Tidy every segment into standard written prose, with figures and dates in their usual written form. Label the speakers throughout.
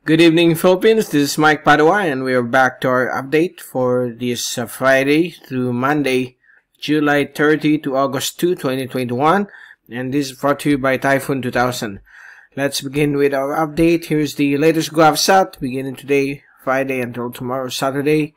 Speaker 1: Good evening, Philippines. This is Mike Padua, and we are back to our update for this Friday through Monday, July 30 to August 2, 2021. And this is brought to you by Typhoon 2000. Let's begin with our update. Here's the latest GovSat beginning today, Friday, until tomorrow, Saturday.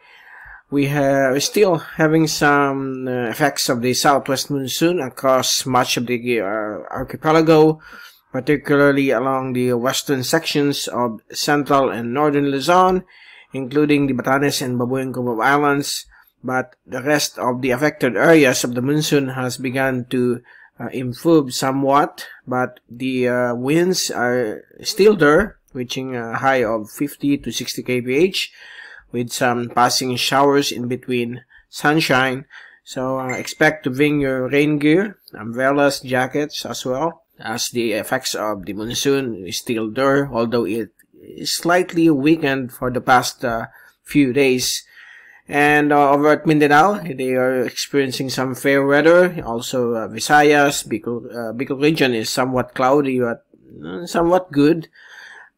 Speaker 1: We are still having some effects of the southwest monsoon across much of the archipelago, particularly along the western sections of central and northern Luzon, including the Batanes and Babuyan Group of Islands. But the rest of the affected areas of the monsoon has begun to improve somewhat, but the winds are still there, reaching a high of 50 to 60 kph, with some passing showers in between sunshine. So expect to bring your rain gear, umbrellas, jackets as well, as the effects of the monsoon is still there, although it is slightly weakened for the past few days. And over at Mindanao, they are experiencing some fair weather. Also, Visayas, Bicol region is somewhat cloudy but somewhat good.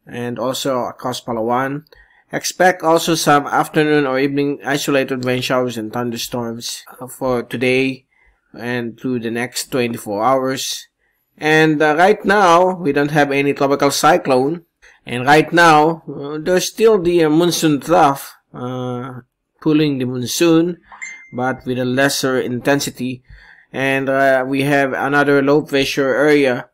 Speaker 1: And also across Palawan. Expect also some afternoon or evening isolated rain showers and thunderstorms for today and through the next 24 hours. And right now, we don't have any tropical cyclone. And right now, there's still the monsoon trough pulling the monsoon, but with a lesser intensity. And we have another low pressure area,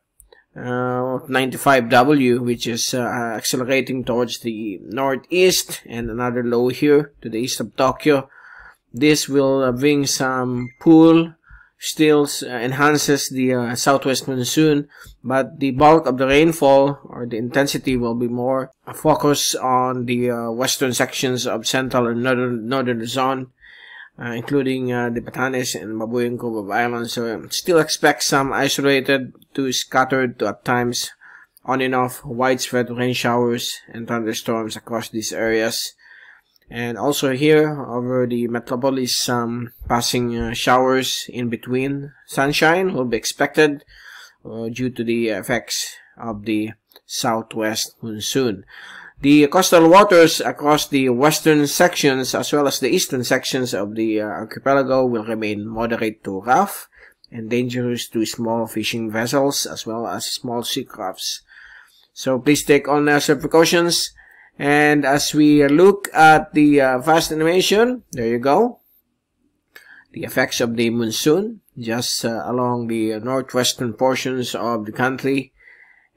Speaker 1: 95W, which is accelerating towards the northeast, and another low here to the east of Tokyo. This will bring some pull. Still enhances the southwest monsoon, but the bulk of the rainfall or the intensity will be more focused on the western sections of central and northern Luzon, including the Batanes and Babuyan Group of Islands. So still expect some isolated to scattered to at times on and off widespread rain showers and thunderstorms across these areas. And also here over the metropolis, some passing showers in between sunshine will be expected due to the effects of the southwest monsoon. The coastal waters across the western sections as well as the eastern sections of the archipelago will remain moderate to rough and dangerous to small fishing vessels as well as small sea crafts. So please take all necessary precautions. And as we look at the fast animation, there you go. The effects of the monsoon just along the northwestern portions of the country.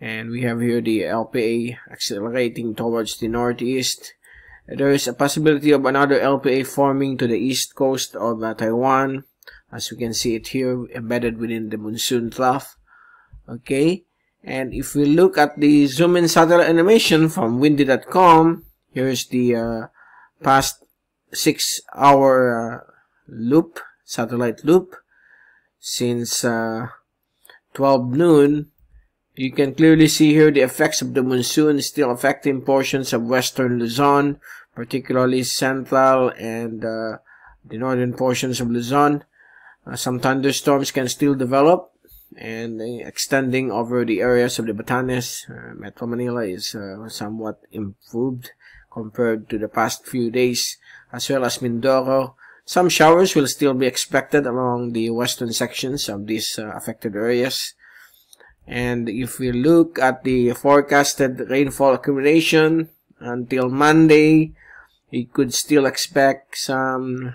Speaker 1: And we have here the LPA accelerating towards the northeast. There is a possibility of another LPA forming to the east coast of Taiwan. As we can see it here, embedded within the monsoon trough. Okay. And if we look at the zoom-in satellite animation from windy.com, here's the past 6-hour loop, satellite loop, since 12 noon. You can clearly see here the effects of the monsoon still affecting portions of western Luzon, particularly central and the northern portions of Luzon. Some thunderstorms can still develop, and extending over the areas of the Batanes. Metro Manila is somewhat improved compared to the past few days, as well as Mindoro. Some showers will still be expected along the western sections of these affected areas. And if we look at the forecasted rainfall accumulation until Monday, we could still expect some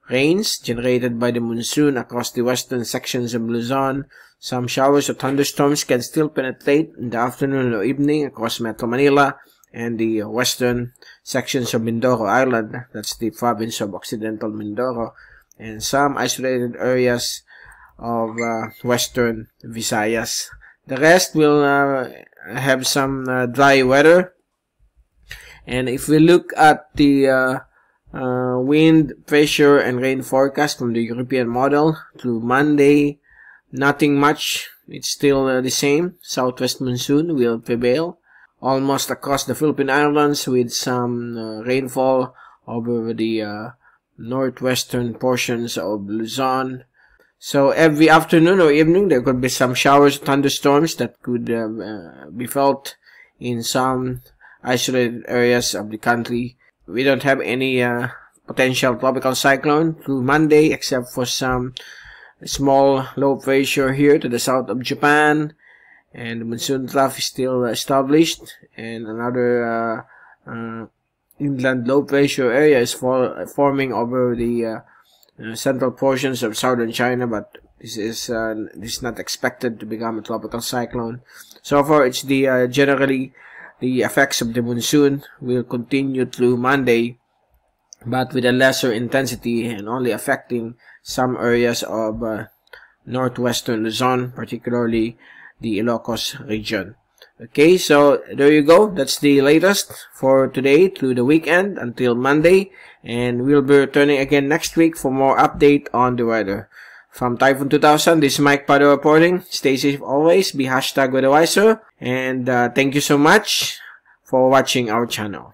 Speaker 1: rains generated by the monsoon across the western sections of Luzon. Some showers or thunderstorms can still penetrate in the afternoon or evening across Metro Manila and the western sections of Mindoro Island. That's the province of Occidental Mindoro. And some isolated areas of western Visayas. The rest will have some dry weather. And if we look at the wind, pressure, and rain forecast from the European model through Monday, nothing much. It's still the same. Southwest monsoon will prevail almost across the Philippine Islands, with some rainfall over the northwestern portions of Luzon. So every afternoon or evening there could be some showers, thunderstorms that could be felt in some isolated areas of the country. We don't have any potential tropical cyclone through Monday, except for some small low pressure here to the south of Japan, and the monsoon trough is still established, and another inland low pressure area is forming over the central portions of southern China, but this is not expected to become a tropical cyclone. So far, it's the generally the effects of the monsoon will continue through Monday, but with a lesser intensity and only affecting some areas of northwestern Luzon, particularly the Ilocos region. Okay, so there you go. That's the latest for today through the weekend until Monday, and we'll be returning again next week for more update on the weather. From Typhoon 2000, this is Mike Padua reporting. Stay safe always, be #weatherwiser, and thank you so much for watching our channel.